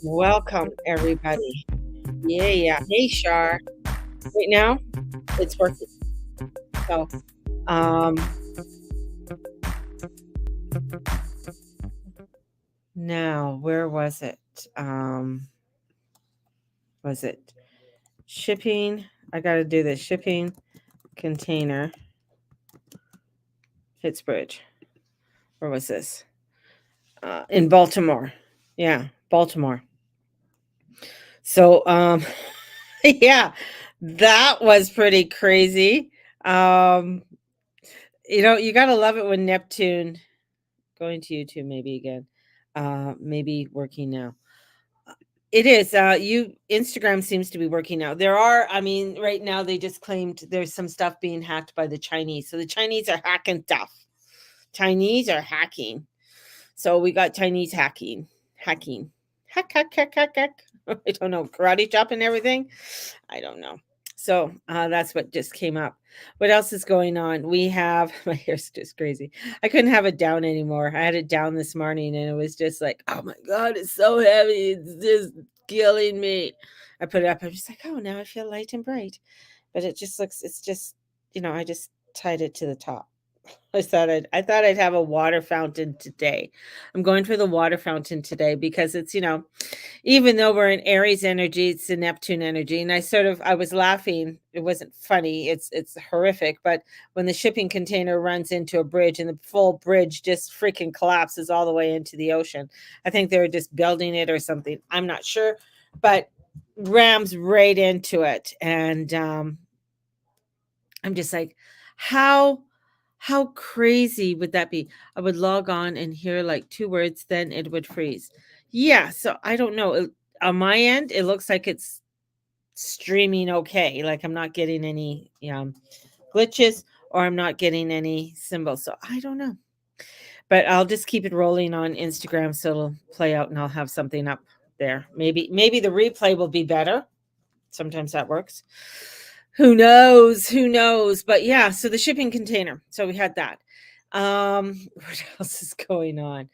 Welcome, everybody. Yeah, yeah. Hey, Shar. Right now, it's working. So, um, now where was it? Was it shipping? I got to do the shipping container Pittsburgh. Where was this? In Baltimore. Yeah, Baltimore. So, yeah, that was pretty crazy. Um, you gotta love it when Neptune going to YouTube maybe again. Maybe working now. It is. You Instagram seems to be working now. There are, I mean, right now they just claimed there's some stuff being hacked by the Chinese. So the Chinese are hacking stuff. Chinese are hacking. So we got Chinese hacking. Hacking. Hack, hack, hack, hack, hack. I don't know. Karate chop and everything. I don't know. So that's what just came up. What else is going on? We have my hair's just crazy. I couldn't have it down anymore. I had it down this morning and it was just like, oh my God, it's so heavy. It's just killing me. I put it up. I'm just like, oh, now I feel light and bright. But it just looks, it's just, I just tied it to the top. I thought I'd have a water fountain today. I'm going for the water fountain today because it's, even though we're in Aries energy, it's the Neptune energy. And I was laughing. It wasn't funny. It's horrific. But when the shipping container runs into a bridge and the full bridge just freaking collapses all the way into the ocean. I think they were just building it or something. I'm not sure, but rams right into it. And I'm just like, how how crazy would that be? I would log on and hear like two words, then it would freeze. Yeah, so I don't know. On my end, it looks like it's streaming okay. Like I'm not getting any glitches or I'm not getting any symbols. So I don't know. But I'll just keep it rolling on Instagram so it'll play out and I'll have something up there. Maybe the replay will be better. Sometimes that works. Who knows? Who knows? But yeah, so the shipping container. So we had that. What else is going on?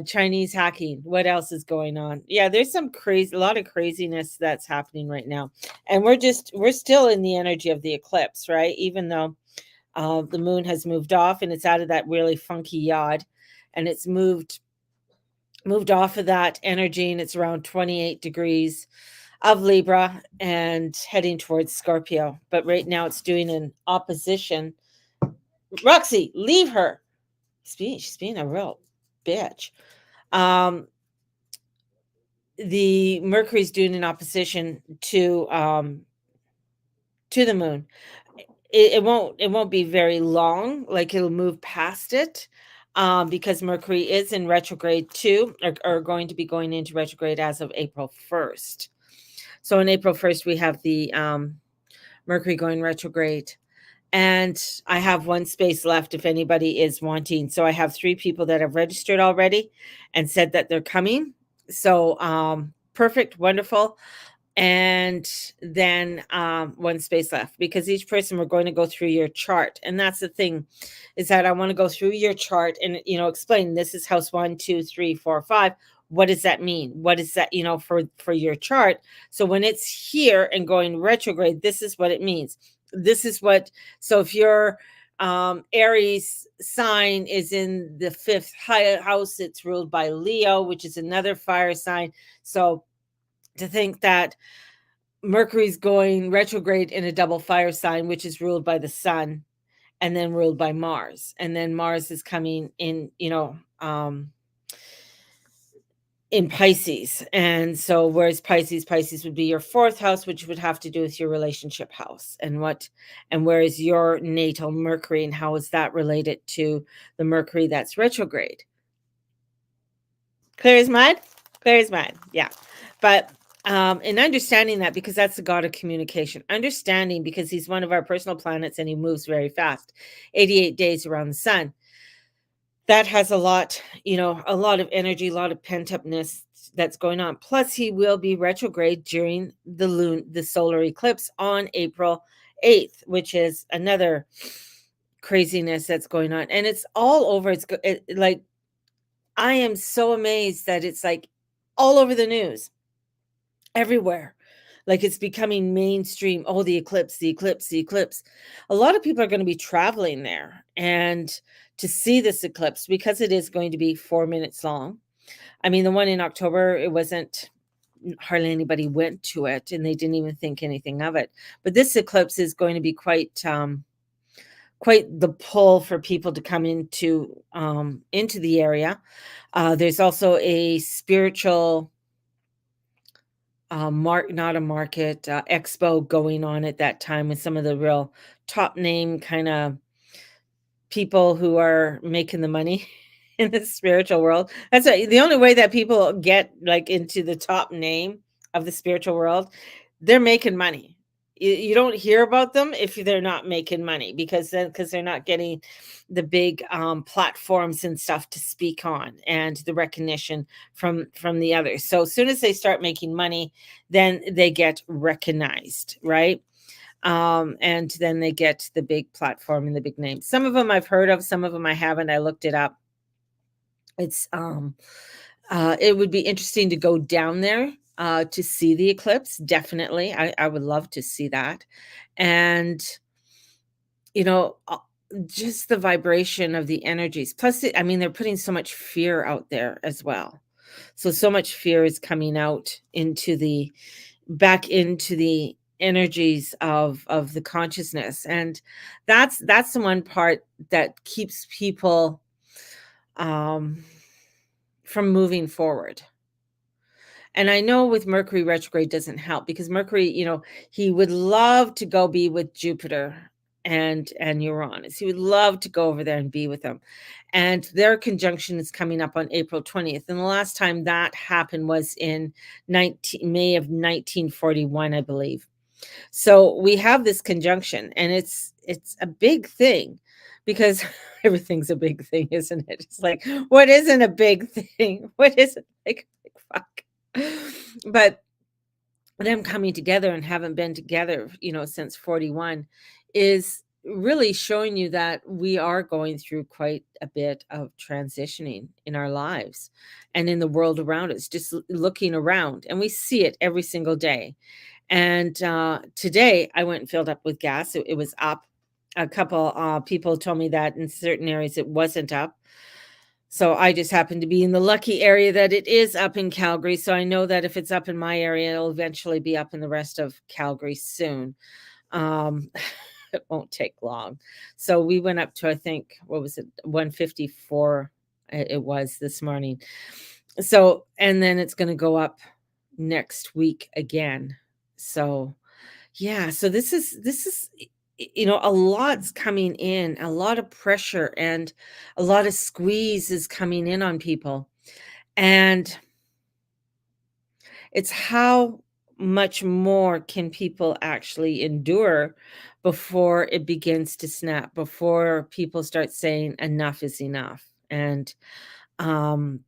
Chinese hacking. What else is going on? Yeah, there's a lot of craziness that's happening right now. And we're still in the energy of the eclipse, right? Even though the moon has moved off and it's out of that really funky yod and it's moved off of that energy and it's around 28 degrees of Libra and heading towards Scorpio. But right now it's doing an opposition. Roxy, leave her. She's being a real bitch. Um, the Mercury's doing an opposition to the moon. It won't be very long. Like it'll move past it. Because Mercury is in retrograde too, or going to be going into retrograde as of April 1st. So on April 1st, we have the Mercury going retrograde. And I have one space left if anybody is wanting. So I have 3 people that have registered already and said that they're coming. So perfect, wonderful. And then one space left because each person we're going to go through your chart. And that's the thing is that I want to go through your chart and explain this is house 1, 2, 3, 4, 5. What does that mean? What is that, for your chart? So when it's here and going retrograde, this is what it means. This is what, so if your Aries sign is in the 5th house, it's ruled by Leo, which is another fire sign. So to think that Mercury's going retrograde in a double fire sign, which is ruled by the sun and then ruled by Mars. And then Mars is coming in Pisces. And so whereas Pisces would be your 4th house, which would have to do with your relationship house and where is your natal Mercury and how is that related to the Mercury that's retrograde? Clear as mud? Clear as mud. Yeah. But in understanding that, because that's the god of communication, understanding because he's one of our personal planets and he moves very fast, 88 days around the sun. That has a lot of energy, a lot of pent upness that's going on. Plus, he will be retrograde during the solar eclipse on April 8th, which is another craziness that's going on. And it's all over. Like, I am so amazed that it's like all over the news, everywhere. Like it's becoming mainstream. Oh, the eclipse, the eclipse, the eclipse. A lot of people are going to be traveling there and to see this eclipse because it is going to be 4 minutes long. I mean, the one in October, it wasn't hardly anybody went to it and they didn't even think anything of it. But this eclipse is going to be quite the pull for people to come into the area. There's also a spiritual not a market expo going on at that time with some of the real top name kind of people who are making the money in the spiritual world. The only way that people get like into the top name of the spiritual world, they're making money. You don't hear about them if they're not making money because they're not getting the big platforms and stuff to speak on and the recognition from the others. So as soon as they start making money, then they get recognized, right? And then they get the big platform and the big names. Some of them I've heard of, some of them I haven't. I looked it up. It's it would be interesting to go down there to see the eclipse. Definitely, I would love to see that. And you know, just the vibration of the energies. Plus, I mean, they're putting so much fear out there as well. So much fear is coming out into the back into the energies of the consciousness, and that's the one part that keeps people um from moving forward. And I know with Mercury retrograde doesn't help because Mercury, he would love to go be with Jupiter and Uranus. He would love to go over there and be with them. And their conjunction is coming up on April 20th. And the last time that happened was in May of 1941, I believe. So we have this conjunction and it's a big thing because everything's a big thing, isn't it? It's like, what isn't a big thing? What isn't like fuck? But them coming together and haven't been together, since 41 is really showing you that we are going through quite a bit of transitioning in our lives and in the world around us, just looking around, and we see it every single day. And today I went and filled up with gas. It was up. A couple people told me that in certain areas it wasn't up. So I just happen to be in the lucky area that it is up in Calgary. So I know that if it's up in my area, it'll eventually be up in the rest of Calgary soon. Um, it won't take long. So we went up to, I think, what was it, 154? It was this morning. So, and then it's going to go up next week again. So, yeah. So this is a lot's coming in, a lot of pressure and a lot of squeeze is coming in on people. And it's how much more can people actually endure before it begins to snap, before people start saying enough is enough. And um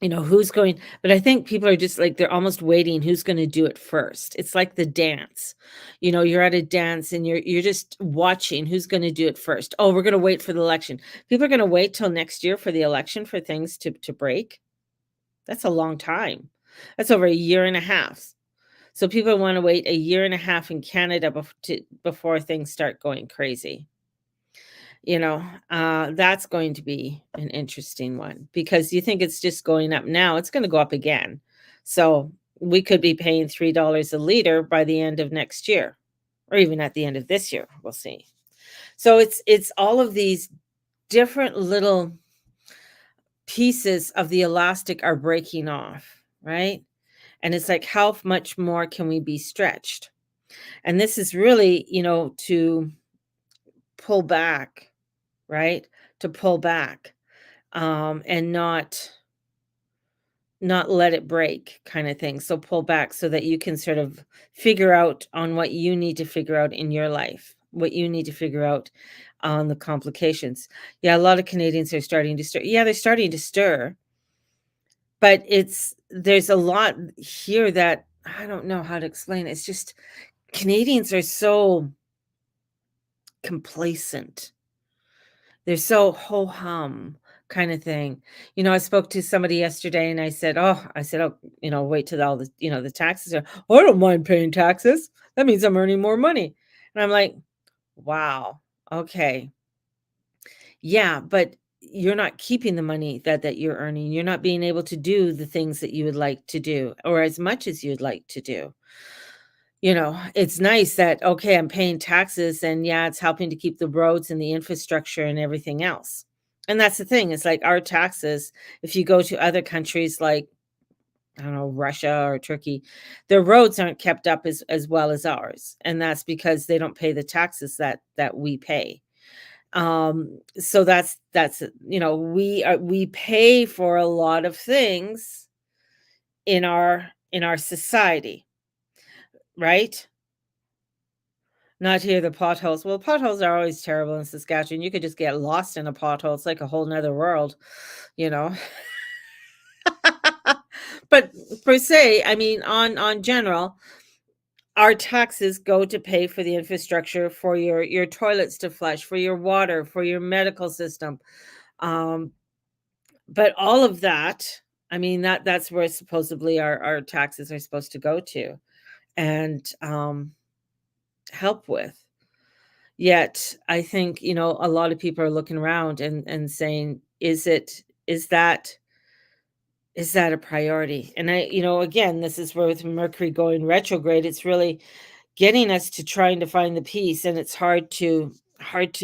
who's going, but I think people are just like they're almost waiting who's going to do it first. It's like the dance. You're at a dance and you're just watching who's going to do it first. Oh, we're going to wait for the election. People are going to wait till next year for the election for things to break. That's a long time. That's over a year and a half. So people want to wait a year and a half in Canada before things start going crazy. That's going to be an interesting one because you think it's just going up now, it's going to go up again. So we could be paying $3 a liter by the end of next year, or even at the end of this year. We'll see. So it's all of these different little pieces of the elastic are breaking off, right? And it's like, how much more can we be stretched? And this is really, to pull back, right? To pull back, and not let it break kind of thing. So pull back so that you can sort of figure out on what you need to figure out in your life, what you need to figure out on the complications. Yeah, a lot of Canadians are starting to stir. Yeah, they're starting to stir, but there's a lot here that I don't know how to explain. It's just Canadians are so complacent. They're so ho hum. kind of thing. I spoke to somebody yesterday and I said, wait till all the taxes are, "Oh, I don't mind paying taxes. That means I'm earning more money." And I'm like, wow, okay. Yeah, but you're not keeping the money that you're earning. You're not being able to do the things that you would like to do or as much as you'd like to do. It's nice that, okay, I'm paying taxes and yeah, it's helping to keep the roads and the infrastructure and everything else. And that's the thing, it's like our taxes, if you go to other countries like, I don't know, Russia or Turkey, their roads aren't kept up as well as ours. And that's because they don't pay the taxes that we pay. So we pay for a lot of things in our society, right? Not hear the potholes. Well, potholes are always terrible in Saskatchewan. You could just get lost in a pothole. It's like a whole 'nother world, you know? But per se, I mean, on general, our taxes go to pay for the infrastructure, for your toilets to flush, for your water, for your medical system. Um, but all of that, I mean, that's where supposedly our taxes are supposed to go to and, help with. Yet, I think, a lot of people are looking around and saying, "Is that a priority?" And again, this is where with Mercury going retrograde, it's really getting us to trying to find the peace, and it's hard to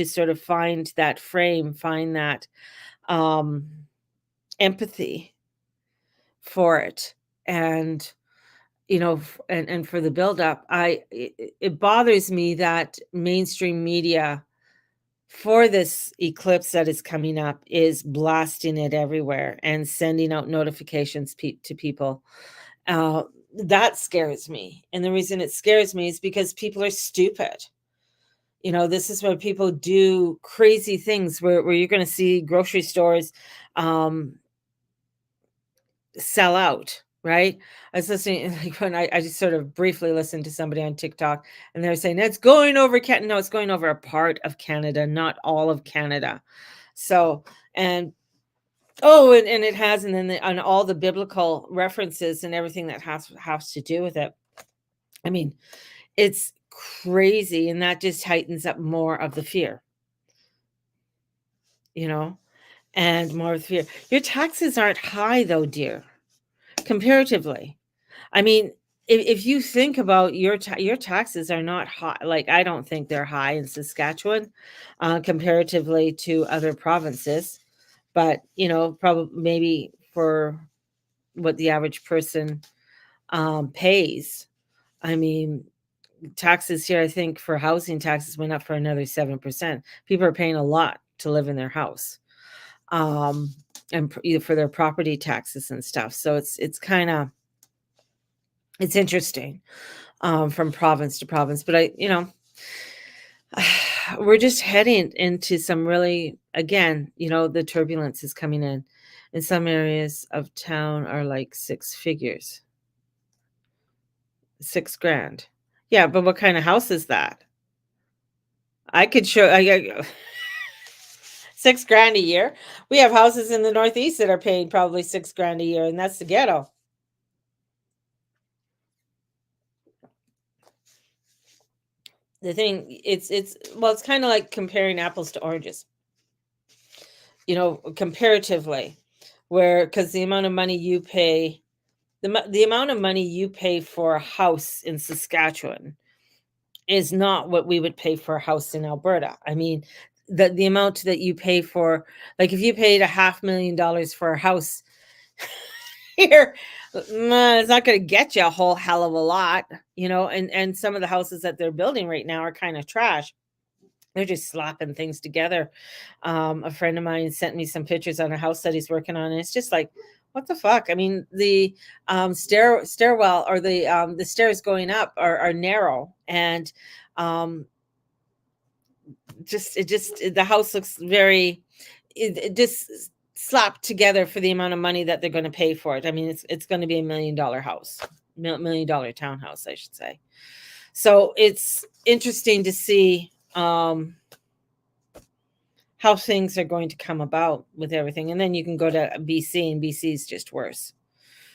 sort of find that frame, find that, um, empathy for it. And, and for the buildup, it bothers me that mainstream media for this eclipse that is coming up is blasting it everywhere and sending out notifications to people. Uh, that scares me. And the reason it scares me is because people are stupid. This is where people do crazy things where you're going to see grocery stores um, sell out, right? I was listening, like when I just sort of briefly listened to somebody on TikTok and they're saying it's going over Canada. No, it's going over a part of Canada, not all of Canada. So, and and it has, and then on all the biblical references and everything that has to do with it. I mean, it's crazy, and that just heightens up more of the fear, you know, and more of the fear. Your taxes aren't high though, dear, comparatively. I mean, if you think about your taxes are not high. Like I don't think they're high in Saskatchewan, comparatively to other provinces. But probably maybe for what the average person pays. I mean, taxes here, I think for housing taxes went up for another 7%. People are paying a lot to live in their house, um, and either for their property taxes and stuff. So it's interesting from province to province. But we're just heading into some really, again, the turbulence is coming in. In some areas of town are like six figures, 6 grand. Yeah, but what kind of house is that? I could show. 6 grand a year. We have houses in the Northeast that are paying probably 6 grand a year, and that's the ghetto. The thing, it's kind of like comparing apples to oranges. Comparatively, where because the amount of money you pay, the amount of money you pay for a house in Saskatchewan is not what we would pay for a house in Alberta. I mean, the amount that you pay for, like if you paid $500,000 for a house here, it's not going to get you a whole hell of a lot, and some of the houses that they're building right now are kind of trash. They're just slapping things together. A friend of mine sent me some pictures on a house that he's working on, and it's just like, what the fuck? I mean, the stairwell or the stairs going up are narrow, and um, the house looks very, it just slapped together for the amount of money that they're going to pay for it. I mean, it's going to be $1 million house, $1 million townhouse, I should say. So it's interesting to see how things are going to come about with everything. And then you can go to BC, and BC is just worse.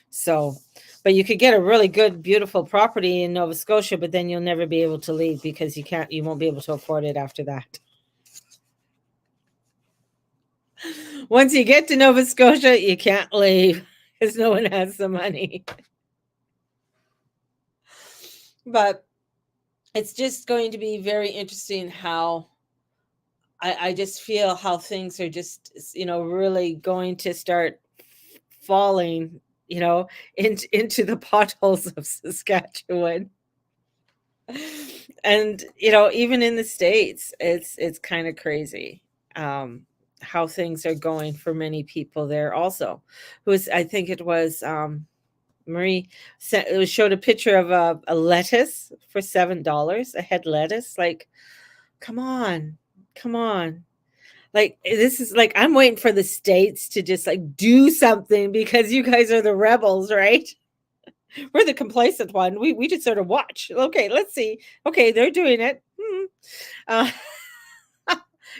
So, but you could get a really good, beautiful property in Nova Scotia, but then you'll never be able to leave because you won't be able to afford it after that. Once you get to Nova Scotia, you can't leave because no one has the money. But it's just going to be very interesting how I just feel how things are just, really going to start falling, into the potholes of Saskatchewan. And, even in the States, it's kind of crazy. How things are going for many people there also. I think it was Marie showed a picture of a lettuce for $7, a head lettuce. Like, come on, come on. Like, this is like, I'm waiting for the States to just like do something because you guys are the rebels, right? We're the complacent one. We just sort of watch. Okay, let's see. Okay, they're doing it. Uh,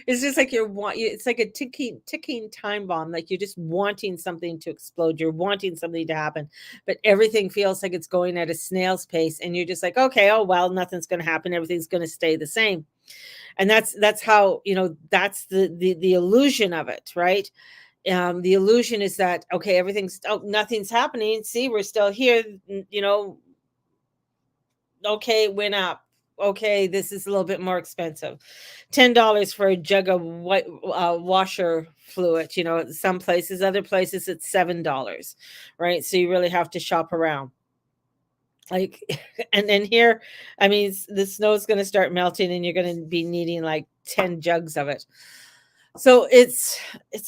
it's just like it's like a ticking time bomb. Like, you're just wanting something to explode. You're wanting something to happen, but everything feels like it's going at a snail's pace, and you're just like, okay, oh well, nothing's going to happen. Everything's going to stay the same. And that's how, that's the illusion of it, right? The illusion is that, okay, nothing's happening. See, we're still here. Okay, it went up. Okay, this is a little bit more expensive. $10 for a jug of white washer fluid. Some places, other places, it's $7, right? So you really have to shop around. Like, and then here, I mean, the snow's going to start melting, and you're going to be needing like 10 jugs of it. So it's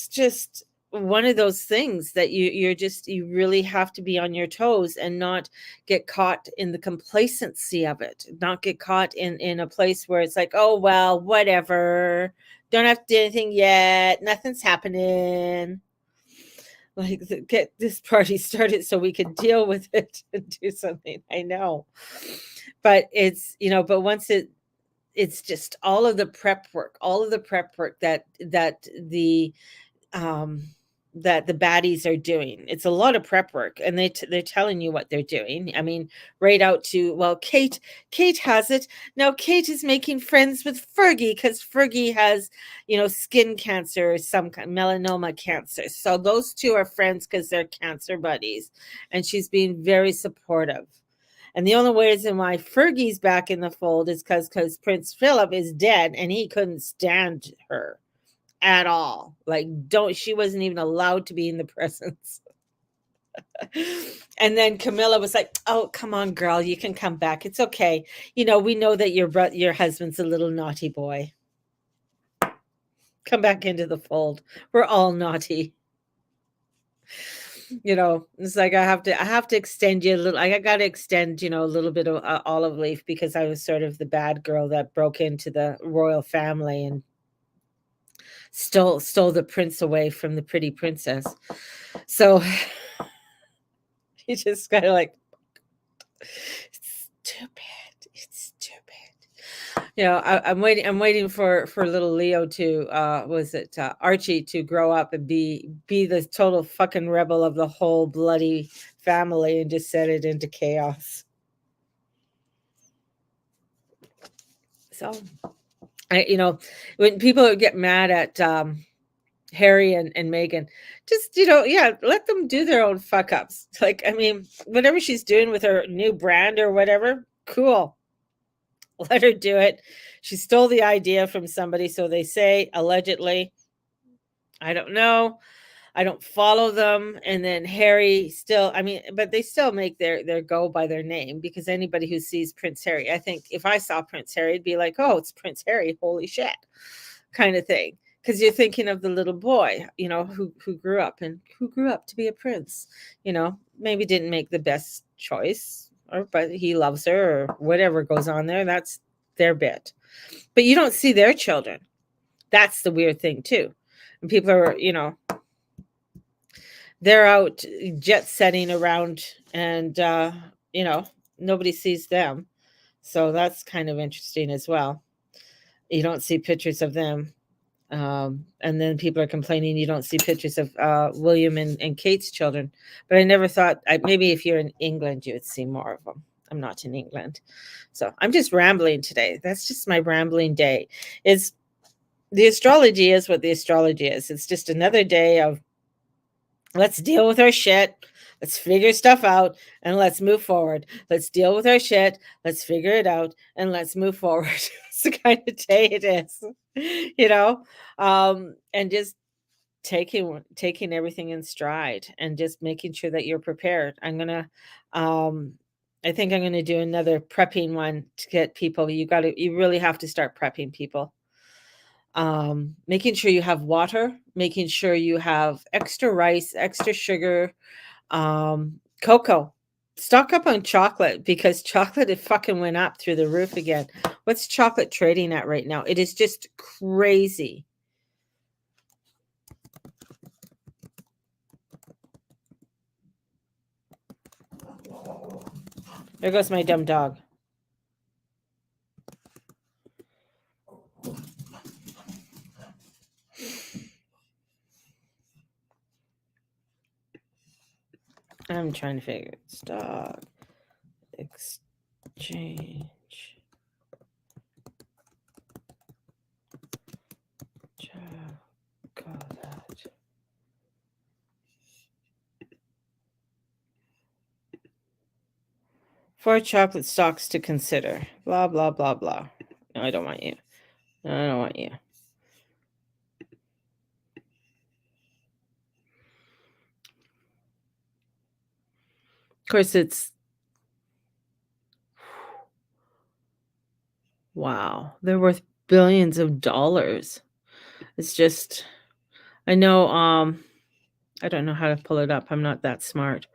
just one of those things that you really have to be on your toes and not get caught in the complacency of it, not get caught in a place where it's like, oh well, whatever, don't have to do anything yet, nothing's happening. Like, get this party started so we can deal with it and do something. I know, but but once it's just all of the prep work, um that the baddies are doing. It's a lot of prep work, and they're telling you what they're doing. I mean, right out to, well, Kate has it now. Kate is making friends with Fergie because Fergie has, skin cancer or some kind, melanoma cancer. So those two are friends because they're cancer buddies, and she's being very supportive. And the only reason why Fergie's back in the fold is because Prince Philip is dead, and he couldn't stand her at all. Like, she wasn't even allowed to be in the presence. And then Camilla was like, "Oh, come on, girl, you can come back. It's okay. We know that your husband's a little naughty boy. Come back into the fold. We're all naughty." It's like, I have to extend you a little. I got to extend, a little bit of olive leaf, because I was sort of the bad girl that broke into the royal family and stole the prince away from the pretty princess. So he just kind of like, it's stupid. It's stupid. I'm waiting for little Leo to Archie to grow up and be the total fucking rebel of the whole bloody family and just set it into chaos. So when people get mad at Harry and Meghan, just, let them do their own fuck ups. Like, I mean, whatever she's doing with her new brand or whatever, cool. Let her do it. She stole the idea from somebody, so they say, allegedly. I don't know. I don't follow them. And then Harry still, I mean, but they still make their go by their name, because anybody who sees Prince Harry, I think if I saw Prince Harry, it'd be like, oh, it's Prince Harry, holy shit, kind of thing. Because you're thinking of the little boy, who grew up to be a prince, maybe didn't make the best choice, but he loves her, or whatever goes on there. That's their bit. But you don't see their children. That's the weird thing too. And people are, they're out jet setting around, and nobody sees them. So that's kind of interesting as well. You don't see pictures of them. And then people are complaining you don't see pictures of William and Kate's children. But I never thought, maybe if you're in England, you would see more of them. I'm not in England. So I'm just rambling today. That's just my rambling day. The astrology is what the astrology is. It's just another day of let's deal with our shit. Let's figure stuff out and let's move forward. Let's deal with our shit. Let's figure it out and let's move forward. It's the kind of day it is, and just taking everything in stride and just making sure that you're prepared. I think I'm gonna do another prepping one to get people. You really have to start prepping people. Making sure you have water, making sure you have extra rice, extra sugar, cocoa. Stock up on chocolate because chocolate it fucking went up through the roof again. What's chocolate trading at right now? It is just crazy. There goes my dumb dog. I'm trying to figure it. Stock exchange. Chocolate. Four chocolate stocks to consider. Blah, blah, blah, blah. No, I don't want you. No, I don't want you. Of course, it's wow. They're worth billions of dollars. It's just I know I don't know how to pull it up. I'm not that smart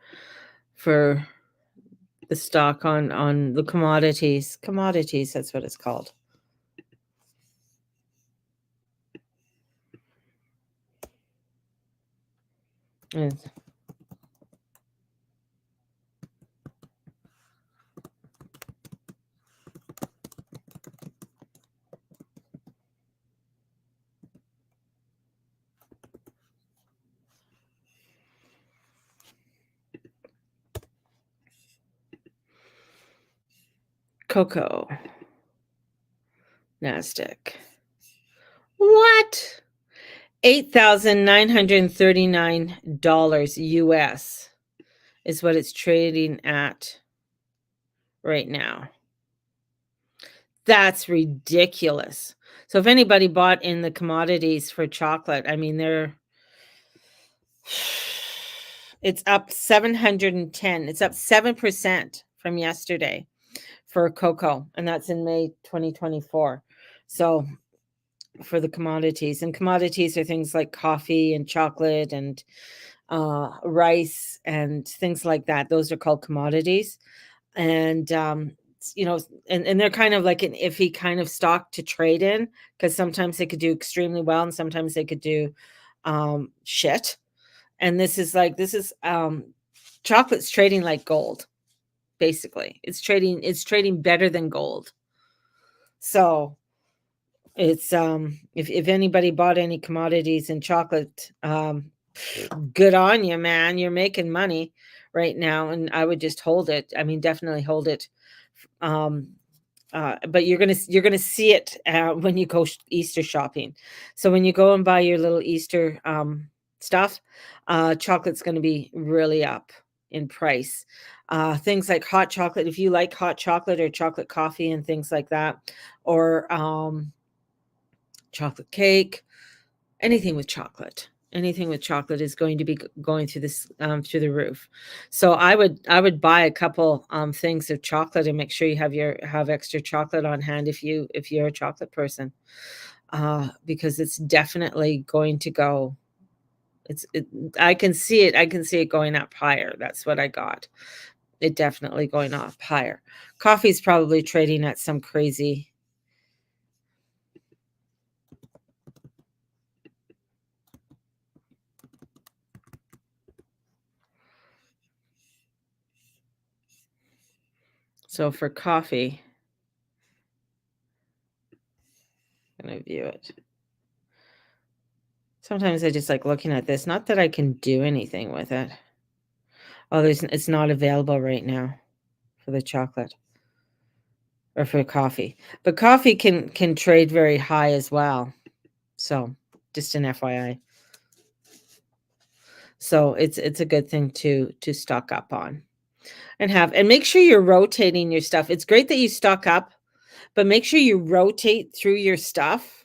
for the stock on the commodities. Commodities, that's what it's called. It's, cocoa. NASDAQ. What? $8,939 US is what it's trading at right now. That's ridiculous. So if anybody bought in the commodities for chocolate, I mean it's up 710. It's up 7% from yesterday for cocoa, and that's in May 2024. So for the commodities, and commodities are things like coffee and chocolate and rice and things like that. Those are called commodities. And and they're kind of like an iffy kind of stock to trade in because sometimes they could do extremely well and sometimes they could do shit. And this is chocolate's trading like gold. Basically, it's trading better than gold. So it's if anybody bought any commodities in chocolate, good on you, man. You're making money right now, and I would just hold it. I mean, definitely hold it. But you're gonna see it when you go Easter shopping. So when you go and buy your little Easter stuff, chocolate's going to be really up in price. Things like hot chocolate, if you like hot chocolate or chocolate coffee and things like that, or chocolate cake, anything with chocolate. Anything with chocolate is going to be going through this through the roof. So I would buy a couple things of chocolate and make sure you have extra chocolate on hand if you're a chocolate person, because it's definitely going to go. I can see it. I can see it going up higher. That's what I got. It definitely going up higher. Coffee's probably trading at some crazy. So for coffee, I'm going to view it. Sometimes I just like looking at this. Not that I can do anything with it. Oh, it's not available right now for the chocolate or for coffee. But coffee can trade very high as well. So just an FYI. So it's a good thing to stock up on and make sure you're rotating your stuff. It's great that you stock up, but make sure you rotate through your stuff,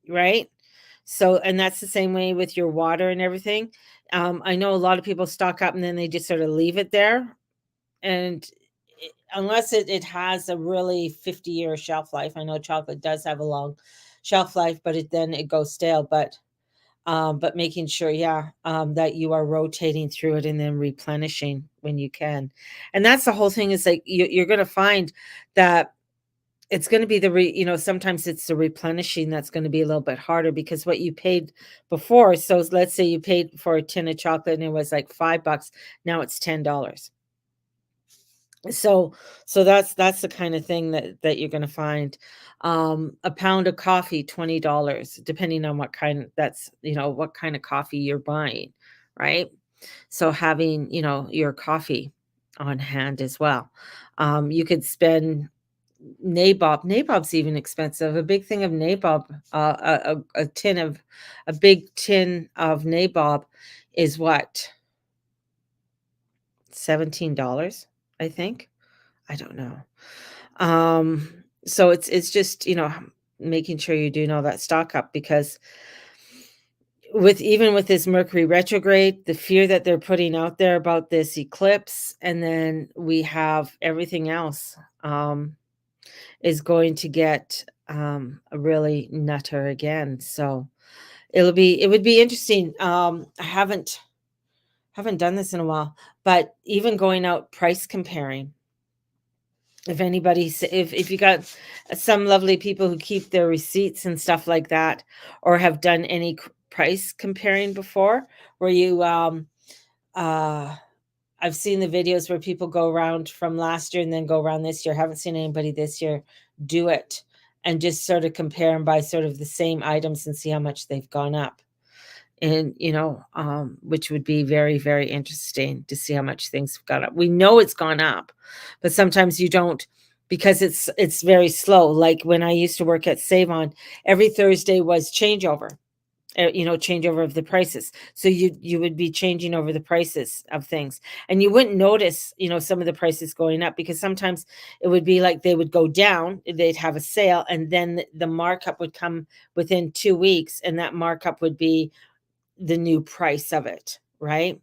right? So, and that's the same way with your water and everything. I know a lot of people stock up and then they just sort of leave it there. And unless it has a really 50-year shelf life, I know chocolate does have a long shelf life, but then it goes stale. But making sure, yeah, that you are rotating through it and then replenishing when you can. And that's the whole thing is like you're going to find that it's going to be sometimes it's the replenishing that's going to be a little bit harder because what you paid before. So let's say you paid for a tin of chocolate and it was like $5. Now it's $10. So that's the kind of thing that you're going to find. A pound of coffee, $20, depending on what kind of coffee you're buying, right? So having, your coffee on hand as well. You could spend nabob. Nabob's even expensive. A big thing of nabob, a big tin of nabob is what? $17, I think. I don't know. So it's just, making sure you do know that stock up because with this Mercury retrograde, the fear that they're putting out there about this eclipse, and then we have everything else, is going to get a really nutter again. So it would be interesting. I haven't done this in a while, but even going out price comparing. If you got some lovely people who keep their receipts and stuff like that, or have done any price comparing before, where uh, I've seen the videos where people go around from last year and then go around this year. Haven't seen anybody this year do it and just sort of compare them by sort of the same items and see how much they've gone up. And, which would be very, very interesting to see how much things have gone up. We know it's gone up, but sometimes you don't because it's very slow. Like when I used to work at Save-On, every Thursday was changeover. Changeover of the prices. So you would be changing over the prices of things, and you wouldn't notice, some of the prices going up because sometimes it would be like they would go down, they'd have a sale, and then the markup would come within 2 weeks, and that markup would be the new price of it, right?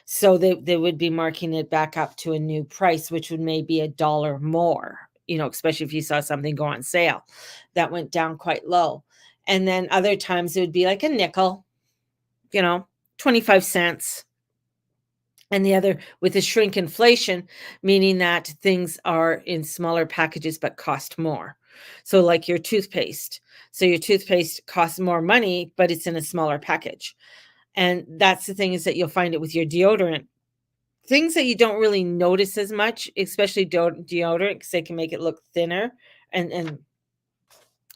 So they would be marking it back up to a new price, which would maybe $1 more, especially if you saw something go on sale that went down quite low. And then other times it would be like a nickel, 25 cents. And the other with the shrink inflation, meaning that things are in smaller packages but cost more. So like your toothpaste. So your toothpaste costs more money, but it's in a smaller package. And that's the thing is that you'll find it with your deodorant. Things that you don't really notice as much, especially deodorant, because they can make it look thinner and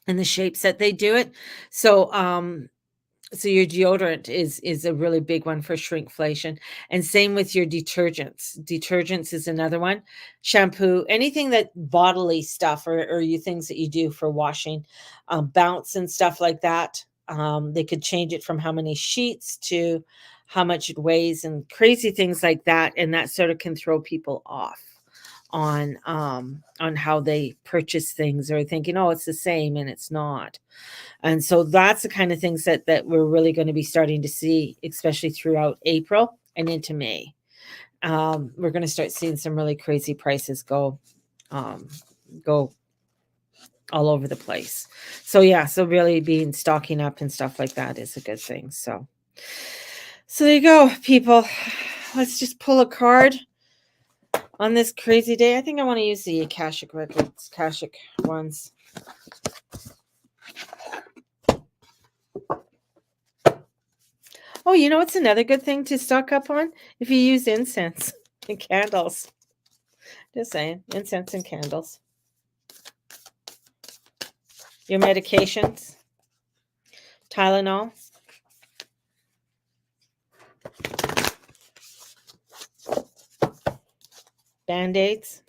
the shapes that they do it. So your deodorant is a really big one for shrinkflation, and same with your detergents. Detergents is another one. Shampoo, anything that bodily stuff or you things that you do for washing, bounce and stuff like that. They could change it from how many sheets to how much it weighs and crazy things like that, and that sort of can throw people off on how they purchase things or thinking, oh, it's the same, and it's not. And so that's the kind of things that we're really going to be starting to see, especially throughout April and into May. We're going to start seeing some really crazy prices go all over the place. So yeah, so really being stocking up and stuff like that is a good thing. So there you go, people. Let's just pull a card on this crazy day. I think I want to use the Akashic Records, Akashic ones. Oh, it's another good thing to stock up on? If you use incense and candles. Just saying, incense and candles. Your medications, Tylenol. Band-Aids.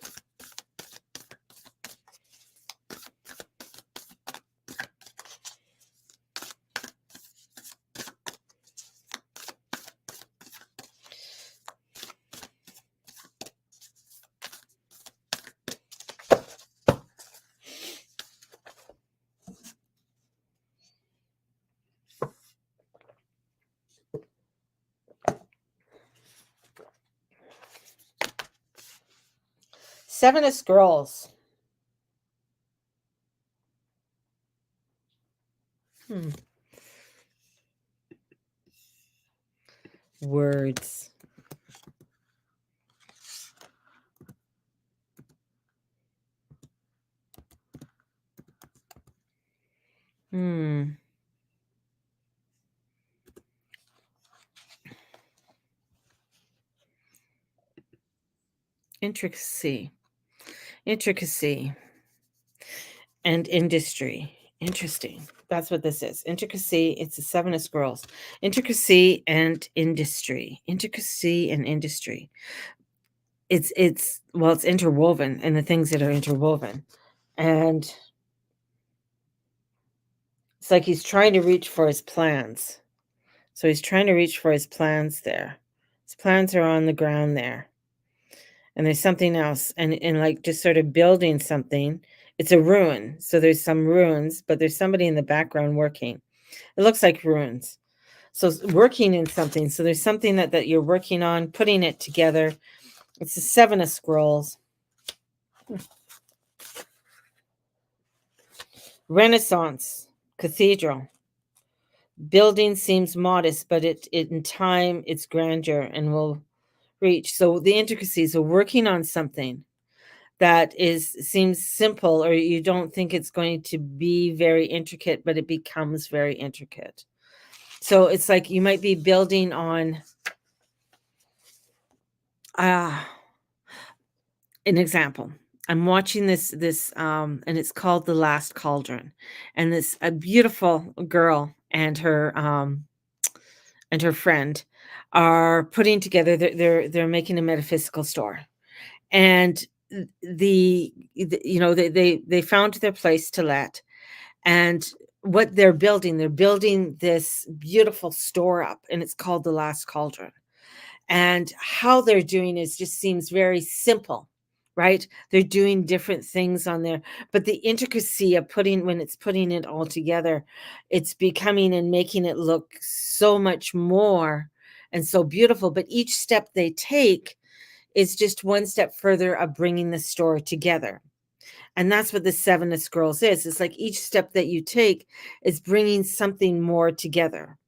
Seven of Scrolls. Words. Intricacy. Intricacy and industry. Interesting. That's what this is. Intricacy. It's a Seven of Scrolls. Intricacy and industry. Intricacy and industry. It's interwoven, and the things that are interwoven. And it's like he's trying to reach for his plans. So he's trying to reach for his plans there. His plans are on the ground there. And there's something else. And like just sort of building something. It's a ruin. So there's some ruins, but there's somebody in the background working. It looks like ruins. So working in something. So there's something that you're working on, putting it together. It's the Seven of Scrolls. Renaissance. Cathedral. Building seems modest, but it in time it's grandeur and will reach. So the intricacies of working on something that seems simple, or you don't think it's going to be very intricate, but it becomes very intricate. So it's like you might be building on an example. I'm watching this and it's called The Last Cauldron, and this a beautiful girl and her friend are putting together. They're making a metaphysical store, and they found their place to let, and what they're building this beautiful store up, and it's called The Last Cauldron. And how they're doing it just seems very simple, right? They're doing different things on there, but the intricacy of when it's putting it all together, it's becoming and making it look so much more and so beautiful. But each step they take is just one step further of bringing the store together. And that's what the Seven of Scrolls is. It's like each step that you take is bringing something more together.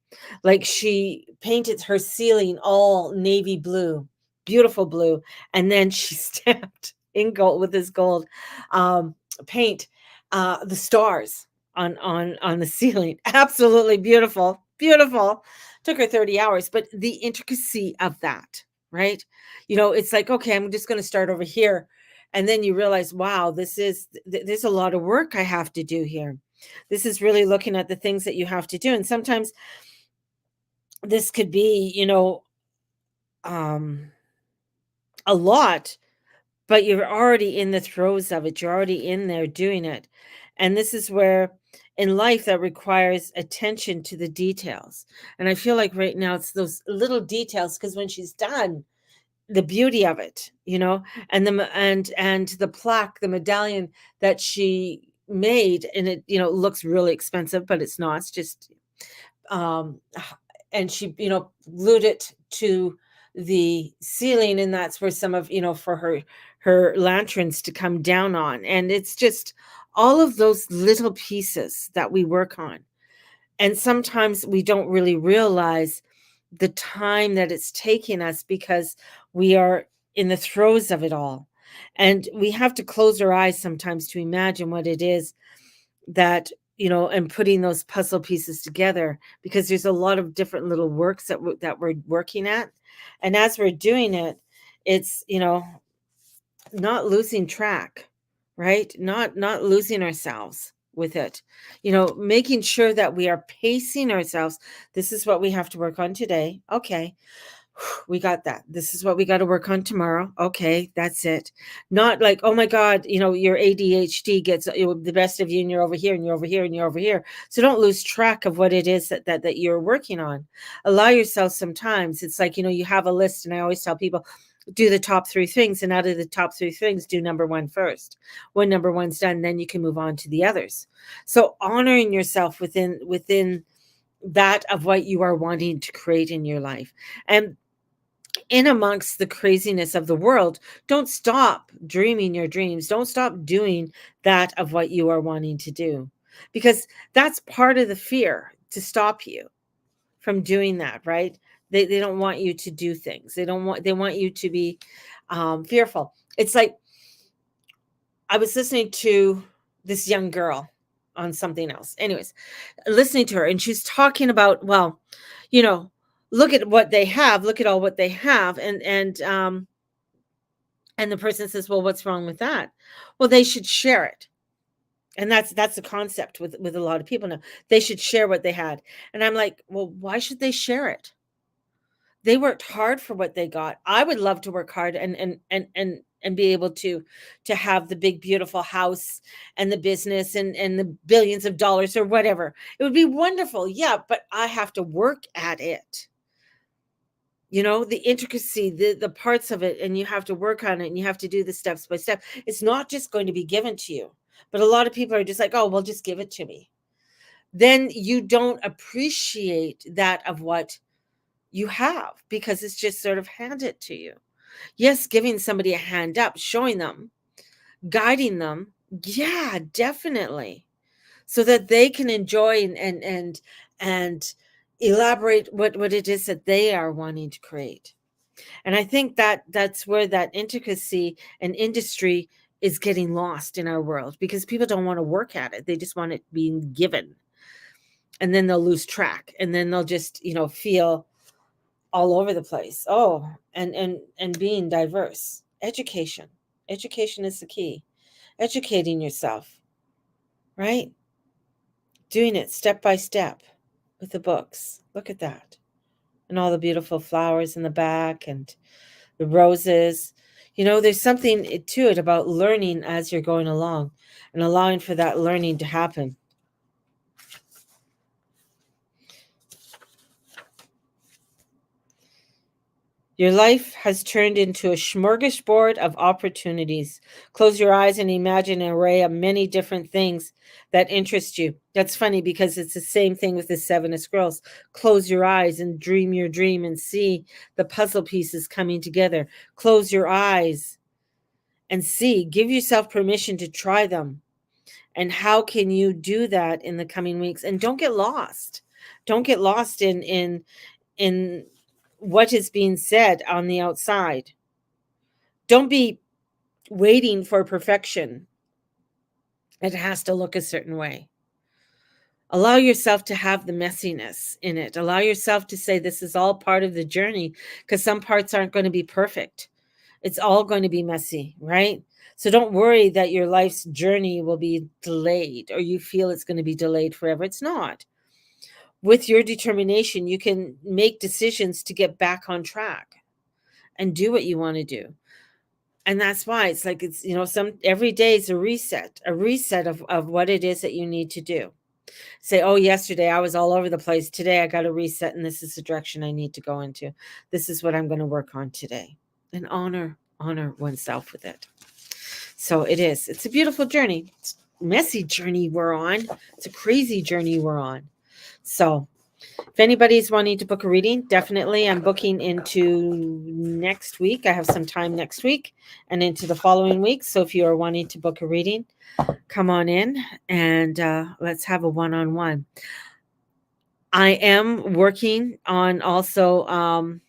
Like she painted her ceiling all navy blue, beautiful blue, and then she stamped in gold with this gold paint the stars on the ceiling. Absolutely beautiful, beautiful. Took her 30 hours, but the intricacy of that, right? It's like, okay, I'm just going to start over here, and then you realize, wow, there's a lot of work I have to do here. This is really looking at the things that you have to do, and sometimes this could be, a lot, but you're already in the throes of it. You're already in there doing it. And this is where in life that requires attention to the details. And I feel like right now it's those little details, because when she's done, the beauty of it, and the plaque, the medallion that she made, and it, looks really expensive, but it's not. It's just and she glued it to the ceiling, and that's where some of for her lanterns to come down on. And it's just all of those little pieces that we work on, and sometimes we don't really realize the time that it's taking us, because we are in the throes of it all, and we have to close our eyes sometimes to imagine what it is that and putting those puzzle pieces together, because there's a lot of different little works that we're working at. And as we're doing it, it's not losing track, right? Not losing ourselves with it, making sure that we are pacing ourselves. This is what we have to work on today. Okay, We got that. This is what we got to work on tomorrow. Okay, that's it. Not like, oh my God, your ADHD gets the best of you, and you're over here and you're over here and you're over here. So don't lose track of what it is that you're working on. Allow yourself sometimes. It's like, you have a list, and I always tell people, do the top 3 things, and out of the top 3 things, do number 1 first. When number 1's done, then you can move on to the others. So honoring yourself within that of what you are wanting to create in your life. And in amongst the craziness of the world, don't stop dreaming your dreams. Don't stop doing that of what you are wanting to do, because that's part of the fear to stop you from doing that, right? They don't want you to do things. They want you to be fearful. It's like, I was listening to this young girl on something else. Anyways, listening to her, and she's talking about, well, look at what they have, look at all what they have, and the person says, well, what's wrong with that? Well, they should share it. And that's the concept with a lot of people now. They should share what they had. And I'm like, well, why should they share it? They worked hard for what they got. I would love to work hard and be able to have the big beautiful house and the business and the billions of dollars or whatever. It would be wonderful. Yeah, but I have to work at it. The intricacy, the parts of it, and you have to work on it, and you have to do the steps by step. It's not just going to be given to you. But a lot of people are just like, oh, well, just give it to me. Then you don't appreciate that of what you have, because it's just sort of handed to you. Yes, giving somebody a hand up, showing them, guiding them. Yeah, definitely. So that they can enjoy and elaborate what it is that they are wanting to create. And I think that's where that intricacy and industry is getting lost in our world, because people don't want to work at it. They just want it being given. And then they'll lose track, and then they'll just, feel all over the place. Oh, and being diverse. Education. Education is the key. Educating yourself, right? Doing it step by step with the books. Look at that. And all the beautiful flowers in the back, and the roses. There's something to it about learning as you're going along, and allowing for that learning to happen. Your life has turned into a smorgasbord of opportunities. Close your eyes and imagine an array of many different things that interest you. That's funny, because it's the same thing with the 7 of Scrolls. Close your eyes and dream your dream, and see the puzzle pieces coming together. Close your eyes and see. Give yourself permission to try them. And how can you do that in the coming weeks? And don't get lost. Don't get lost in what is being said on the outside. Don't be waiting for perfection. It has to look a certain way. Allow yourself to have the messiness in it. Allow yourself to say, this is all part of the journey, because some parts aren't going to be perfect. It's all going to be messy, right? So don't worry that your life's journey will be delayed, or you feel it's going to be delayed forever. It's not. With your determination, you can make decisions to get back on track and do what you want to do. And that's why it's like, it's, every day is a reset of what it is that you need to do. Say, oh, yesterday I was all over the place. Today I got to reset, and this is the direction I need to go into. This is what I'm going to work on today. And honor oneself with it. So it's a beautiful journey. It's a messy journey we're on. It's a crazy journey we're on. So if anybody's wanting to book a reading, definitely I'm booking into next week. I have some time next week and into the following week. So if you are wanting to book a reading, come on in, and let's have a one-on-one. I am working on also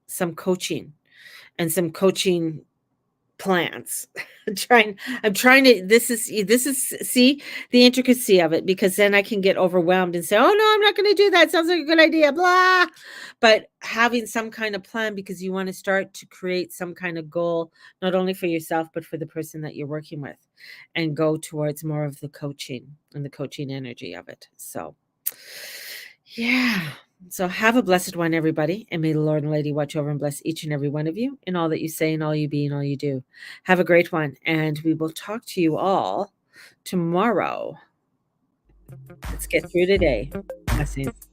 some coaching and some coaching plans. I'm trying to, this is see the intricacy of it, because then I can get overwhelmed and say, oh no, I'm not going to do that. Sounds like a good idea, blah. But having some kind of plan, because you want to start to create some kind of goal, not only for yourself, but for the person that you're working with, and go towards more of the coaching and the coaching energy of it. So yeah, So have a blessed one, everybody, and may the Lord and Lady watch over and bless each and every one of you in all that you say and all you be and all you do. Have a great one, and we will talk to you all tomorrow. Let's get through today. Blessings.